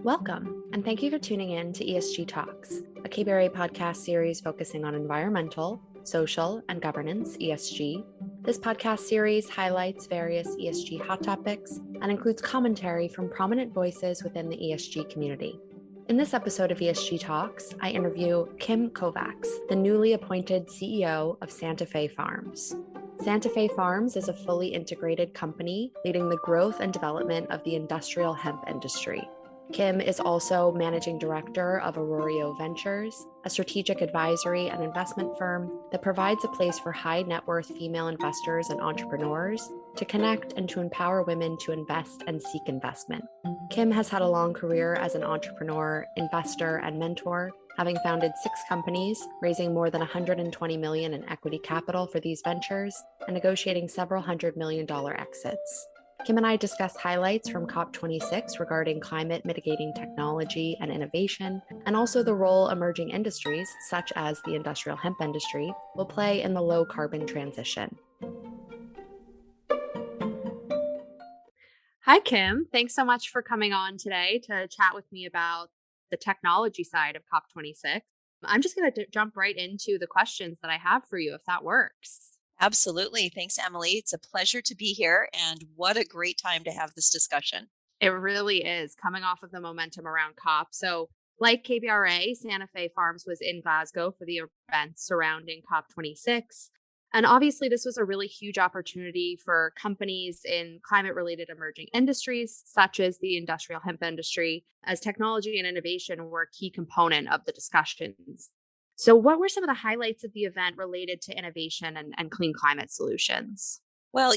Welcome, and thank you for tuning in to ESG Talks, a KBRA podcast series focusing on environmental, social, and governance (ESG). This podcast series highlights various ESG hot topics and includes commentary from prominent voices within the ESG community. In this episode of ESG Talks, I interview Kim Kovacs, the newly appointed CEO of Santa Fe Farms. Santa Fe Farms is a fully integrated company leading the growth and development of the industrial hemp industry. Kim is also managing director of Auroreo Ventures, a strategic advisory and investment firm that provides a place for high net worth female investors and entrepreneurs to connect and to empower women to invest and seek investment. Kim has had a long career as an entrepreneur, investor, and mentor, having founded 6 companies, raising more than $120 million in equity capital for these ventures, and negotiating several $100 million exits. Kim and I discuss highlights from COP26 regarding climate mitigating technology and innovation, and also the role emerging industries, such as the industrial hemp industry, will play in the low carbon transition. Hi, Kim. Thanks so much for coming on today to chat with me about the technology side of COP26. I'm just going to jump right into the questions that I have for you, if that works. Absolutely. Thanks, Emilie. It's a pleasure to be here, and what a great time to have this discussion. It really is, coming off of the momentum around COP. So, like KBRA, Santa Fe Farms was in Glasgow for the events surrounding COP26. And obviously, this was a really huge opportunity for companies in climate-related emerging industries, such as the industrial hemp industry, as technology and innovation were a key component of the discussions. So what were some of the highlights of the event related to innovation and clean climate solutions? Well,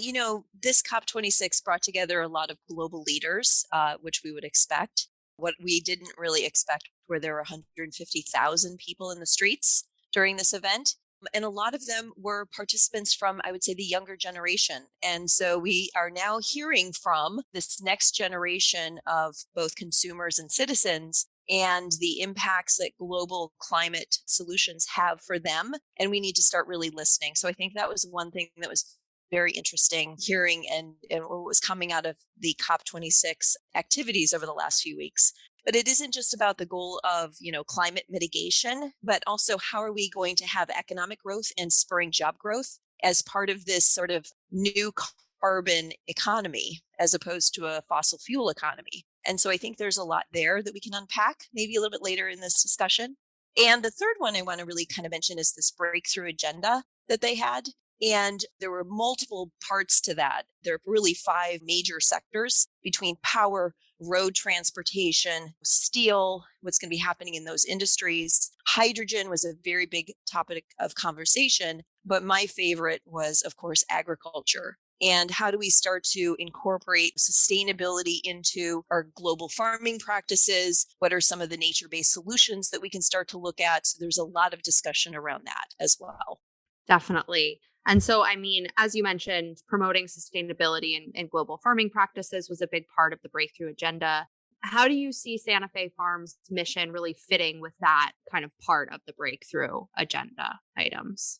this COP26 brought together a lot of global leaders, which we would expect. What we didn't really expect were there were 150,000 people in the streets during this event. And a lot of them were participants from, I would say, the younger generation. And so we are now hearing from this next generation of both consumers and citizens and the impacts that global climate solutions have for them. And we need to start really listening. So I think that was one thing that was very interesting hearing and what was coming out of the COP26 activities over the last few weeks. But it isn't just about the goal of, climate mitigation, but also how are we going to have economic growth and spurring job growth as part of this sort of new carbon economy, as opposed to a fossil fuel economy. And so I think there's a lot there that we can unpack maybe a little bit later in this discussion. And the third one I want to really kind of mention is this breakthrough agenda that they had. And there were multiple parts to that. There are really 5 major sectors between power, road transportation, steel, what's going to be happening in those industries. Hydrogen was a very big topic of conversation, but my favorite was, of course, agriculture. And how do we start to incorporate sustainability into our global farming practices? What are some of the nature-based solutions that we can start to look at? So there's a lot of discussion around that as well. Definitely. And so, as you mentioned, promoting sustainability in global farming practices was a big part of the breakthrough agenda. How do you see Santa Fe Farms' mission really fitting with that kind of part of the breakthrough agenda items?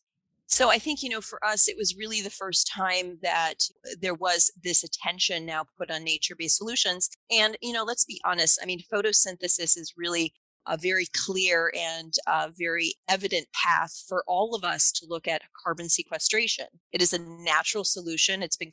So I think, for us, it was really the first time that there was this attention now put on nature-based solutions. And, let's be honest, photosynthesis is really a very clear and very evident path for all of us to look at carbon sequestration. It is a natural solution. It's been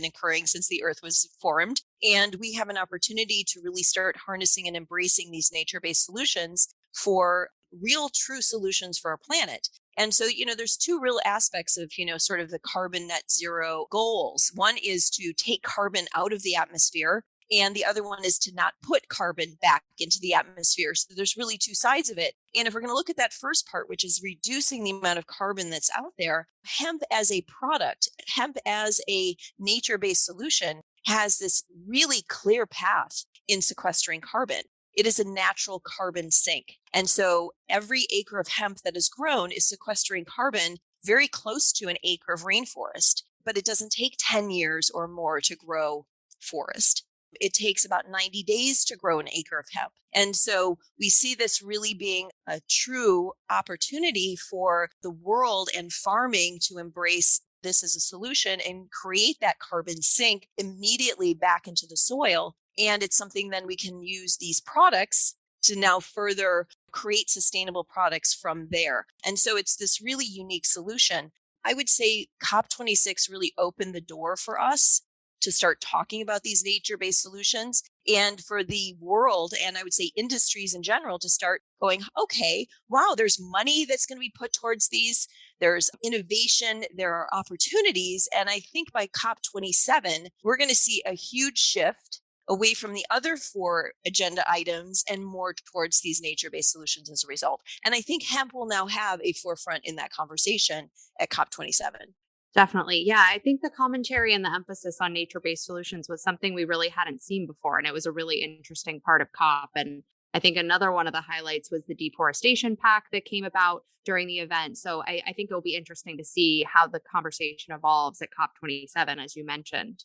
occurring since the earth was formed. And we have an opportunity to really start harnessing and embracing these nature-based solutions for real, true solutions for our planet. And so, there's 2 real aspects of, sort of the carbon net zero goals. One is to take carbon out of the atmosphere, and the other one is to not put carbon back into the atmosphere. So there's really 2 sides of it. And if we're going to look at that first part, which is reducing the amount of carbon that's out there, hemp as a product, hemp as a nature-based solution has this really clear path in sequestering carbon. It is a natural carbon sink. And so every acre of hemp that is grown is sequestering carbon very close to an acre of rainforest. But it doesn't take 10 years or more to grow forest. It takes about 90 days to grow an acre of hemp. And so we see this really being a true opportunity for the world and farming to embrace this as a solution and create that carbon sink immediately back into the soil And it's something then we can use these products to now further create sustainable products from there. And so it's this really unique solution. I would say COP26 really opened the door for us to start talking about these nature-based solutions, and for the world, and I would say industries in general, to start going, okay, wow, there's money that's going to be put towards these. There's innovation, there are opportunities. And I think by COP27, we're going to see a huge shift away from the other four agenda items and more towards these nature-based solutions as a result. And I think hemp will now have a forefront in that conversation at COP27. Definitely. Yeah. I think the commentary and the emphasis on nature based solutions was something we really hadn't seen before. And it was a really interesting part of COP. And I think another one of the highlights was the deforestation pact that came about during the event. So I think it'll be interesting to see how the conversation evolves at COP27, as you mentioned.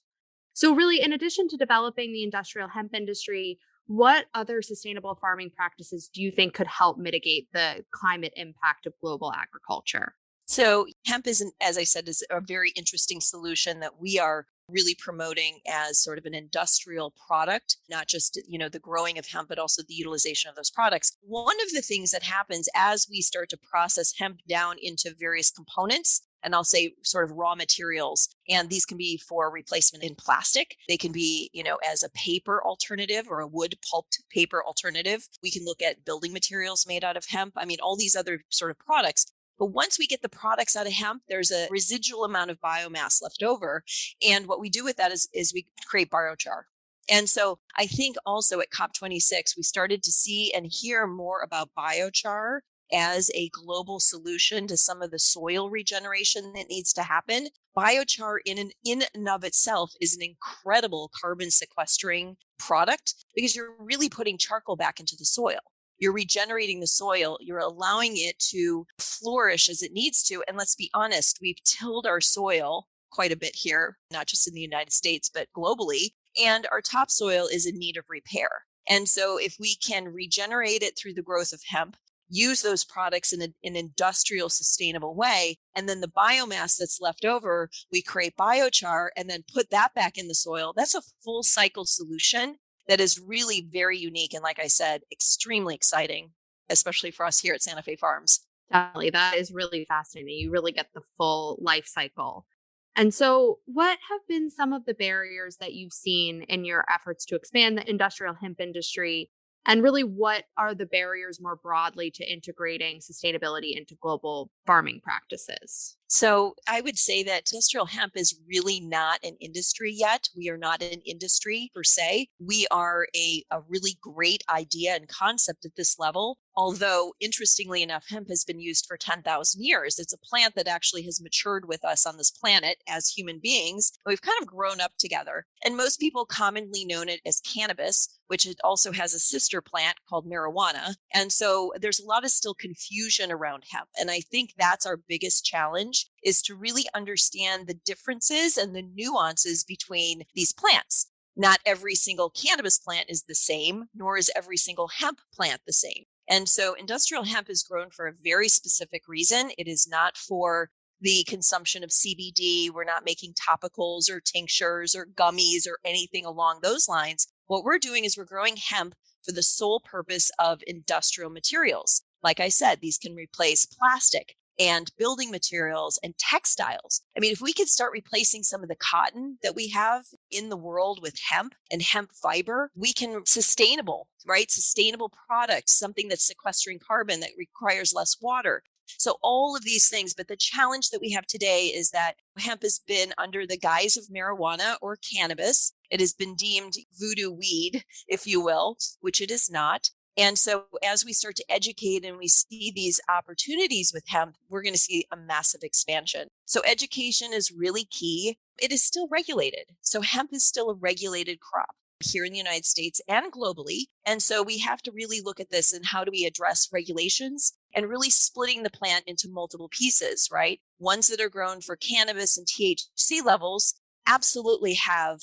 So, really, in addition to developing the industrial hemp industry, what other sustainable farming practices do you think could help mitigate the climate impact of global agriculture? So hemp is, as I said, is a very interesting solution that we are really promoting as sort of an industrial product, not just, the growing of hemp, but also the utilization of those products. One of the things that happens as we start to process hemp down into various components, and I'll say sort of raw materials, and these can be for replacement in plastic. They can be, as a paper alternative or a wood pulped paper alternative. We can look at building materials made out of hemp. I mean, all these other sort of products. But once we get the products out of hemp, there's a residual amount of biomass left over. And what we do with that is we create biochar. And so I think also at COP26, we started to see and hear more about biochar as a global solution to some of the soil regeneration that needs to happen. Biochar in and of itself is an incredible carbon sequestering product because you're really putting charcoal back into the soil. You're regenerating the soil. You're allowing it to flourish as it needs to. And let's be honest, we've tilled our soil quite a bit here, not just in the United States, but globally. And our topsoil is in need of repair. And so if we can regenerate it through the growth of hemp, use those products in an industrial, sustainable way, and then the biomass that's left over, we create biochar and then put that back in the soil. That's a full cycle solution that is really very unique. And like I said, extremely exciting, especially for us here at Santa Fe Farms. Definitely. That is really fascinating. You really get the full life cycle. And so, what have been some of the barriers that you've seen in your efforts to expand the industrial hemp industry? And really, what are the barriers more broadly to integrating sustainability into global farming practices? So I would say that industrial hemp is really not an industry yet. We are not an industry per se. We are a really great idea and concept at this level. Although, interestingly enough, hemp has been used for 10,000 years. It's a plant that actually has matured with us on this planet as human beings. We've kind of grown up together. And most people commonly know it as cannabis, which it also has a sister plant called marijuana. And so there's a lot of still confusion around hemp. And I think that's our biggest challenge, is to really understand the differences and the nuances between these plants. Not every single cannabis plant is the same, nor is every single hemp plant the same. And so industrial hemp is grown for a very specific reason. It is not for the consumption of CBD. We're not making topicals or tinctures or gummies or anything along those lines. What we're doing is we're growing hemp for the sole purpose of industrial materials. Like I said, these can replace plastic and building materials and textiles. I mean, if we could start replacing some of the cotton that we have in the world with hemp and hemp fiber, we can sustainable, right? Sustainable products, something that's sequestering carbon that requires less water. So all of these things, but the challenge that we have today is that hemp has been under the guise of marijuana or cannabis. It has been deemed voodoo weed, if you will, which it is not. And so as we start to educate and we see these opportunities with hemp, we're going to see a massive expansion. So education is really key. It is still regulated. So hemp is still a regulated crop here in the United States and globally. And so we have to really look at this and how do we address regulations and really splitting the plant into multiple pieces, right? Ones that are grown for cannabis and THC levels absolutely have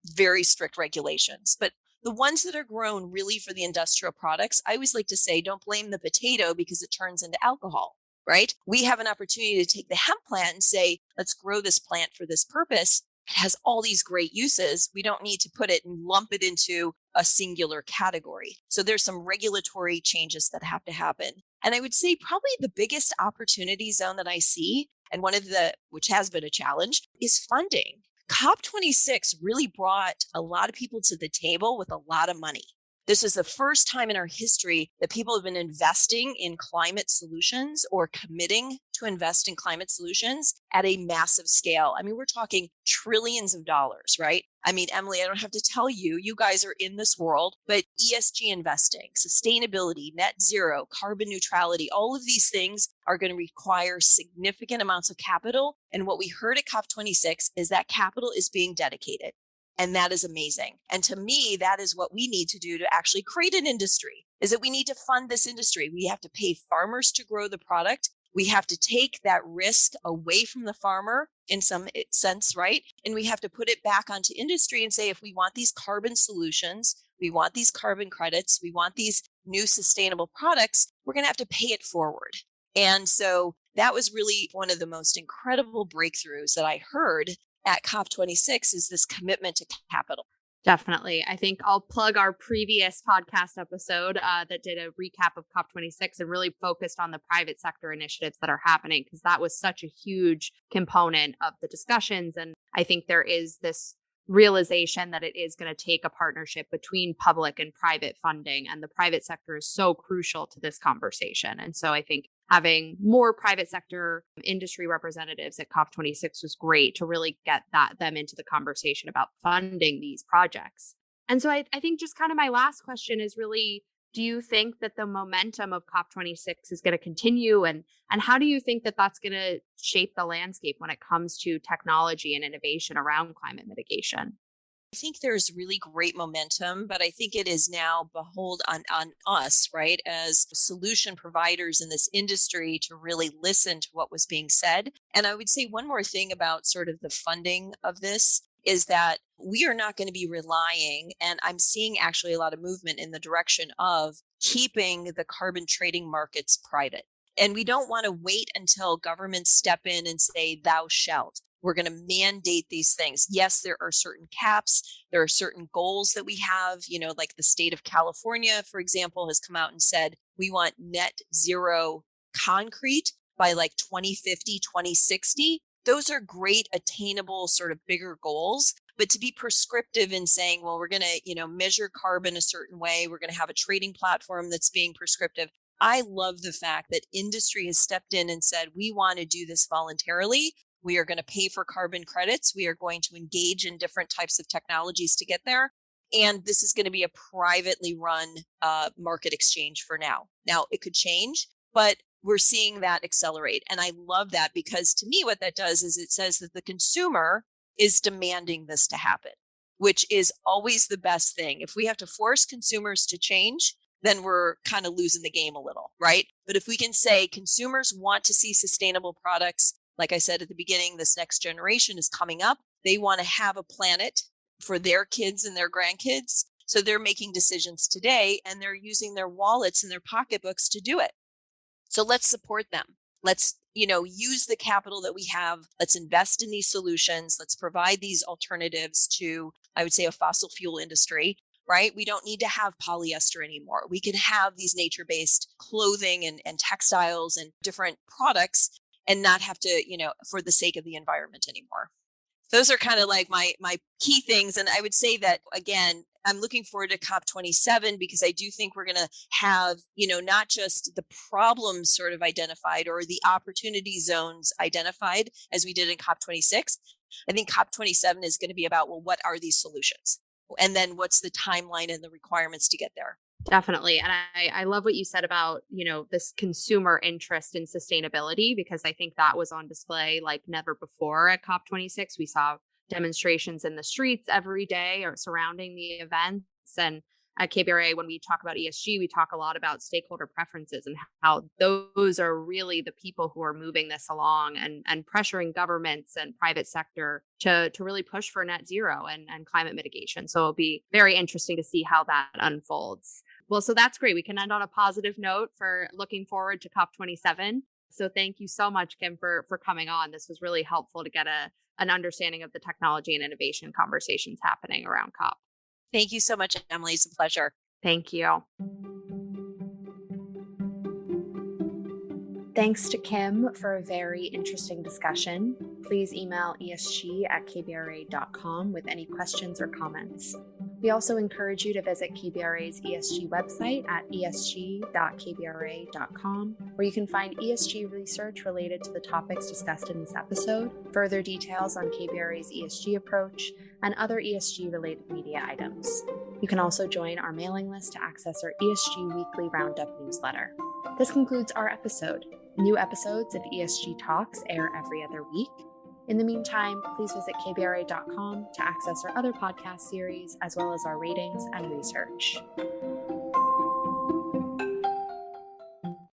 very strict regulations, but the ones that are grown really for the industrial products, I always like to say, don't blame the potato because it turns into alcohol, right? We have an opportunity to take the hemp plant and say, let's grow this plant for this purpose. It has all these great uses. We don't need to put it and lump it into a singular category. So there's some regulatory changes that have to happen. And I would say probably the biggest opportunity zone that I see, and one of the, which has been a challenge, is funding. COP26 really brought a lot of people to the table with a lot of money. This is the first time in our history that people have been investing in climate solutions or committing to invest in climate solutions at a massive scale. I mean, we're talking trillions of dollars, right? I mean, Emilie, I don't have to tell you, you guys are in this world, but ESG investing, sustainability, net zero, carbon neutrality, all of these things are going to require significant amounts of capital. And what we heard at COP26 is that capital is being dedicated. And that is amazing. And to me, that is what we need to do to actually create an industry, is that we need to fund this industry. We have to pay farmers to grow the product. We have to take that risk away from the farmer in some sense, right? And we have to put it back onto industry and say, if we want these carbon solutions, we want these carbon credits, we want these new sustainable products, we're going to have to pay it forward. And so that was really one of the most incredible breakthroughs that I heard at COP26 is this commitment to capital. Definitely. I think I'll plug our previous podcast episode that did a recap of COP26 and really focused on the private sector initiatives that are happening, because that was such a huge component of the discussions. And I think there is this realization that it is going to take a partnership between public and private funding, and the private sector is so crucial to this conversation. And so I think having more private sector industry representatives at COP26 was great to really get them into the conversation about funding these projects. And so I think just kind of my last question is really, do you think that the momentum of COP26 is going to continue? And how do you think that that's going to shape the landscape when it comes to technology and innovation around climate mitigation? I think there's really great momentum, but I think it is now behold on us, right, as solution providers in this industry to really listen to what was being said. And I would say one more thing about sort of the funding of this is that we are not going to be relying, and I'm seeing actually a lot of movement in the direction of keeping the carbon trading markets private. And we don't want to wait until governments step in and say, thou shalt. We're going to mandate these things. Yes, there are certain caps. There are certain goals that we have, like the state of California, for example, has come out and said, we want net zero concrete by like 2050, 2060. Those are great, attainable, sort of bigger goals. But to be prescriptive in saying, well, we're going to, measure carbon a certain way, we're going to have a trading platform that's being prescriptive. I love the fact that industry has stepped in and said, we want to do this voluntarily. We are going to pay for carbon credits. We are going to engage in different types of technologies to get there. And this is going to be a privately run market exchange for now. Now, it could change, but we're seeing that accelerate. And I love that, because to me, what that does is it says that the consumer is demanding this to happen, which is always the best thing. If we have to force consumers to change, then we're kind of losing the game a little, right? But if we can say consumers want to see sustainable products, like I said at the beginning, this next generation is coming up. They want to have a planet for their kids and their grandkids. So they're making decisions today, and they're using their wallets and their pocketbooks to do it. So let's support them. Let's, use the capital that we have. Let's invest in these solutions. Let's provide these alternatives to, I would say, a fossil fuel industry, right? We don't need to have polyester anymore. We can have these nature-based clothing and textiles and different products, and not have to, for the sake of the environment anymore. Those are kind of like my key things. And I would say that, again, I'm looking forward to COP27, because I do think we're going to have, not just the problems sort of identified or the opportunity zones identified as we did in COP26. I think COP27 is going to be about, well, what are these solutions? And then what's the timeline and the requirements to get there? Definitely. And I love what you said about, this consumer interest in sustainability, because I think that was on display like never before at COP26. We saw demonstrations in the streets every day or surrounding the events. And at KBRA, when we talk about ESG, we talk a lot about stakeholder preferences and how those are really the people who are moving this along and pressuring governments and private sector to really push for net zero and climate mitigation. So it'll be very interesting to see how that unfolds. Well, so that's great. We can end on a positive note for looking forward to COP27. So thank you so much, Kim, for coming on. This was really helpful to get an understanding of the technology and innovation conversations happening around COP. Thank you so much, Emilie. It's a pleasure. Thank you. Thanks to Kim for a very interesting discussion. Please email esg@kbra.com with any questions or comments. We also encourage you to visit KBRA's ESG website at esg.kbra.com, where you can find ESG research related to the topics discussed in this episode, further details on KBRA's ESG approach, and other ESG-related media items. You can also join our mailing list to access our ESG Weekly Roundup newsletter. This concludes our episode. New episodes of ESG Talks air every other week. In the meantime, please visit kbra.com to access our other podcast series, as well as our ratings and research.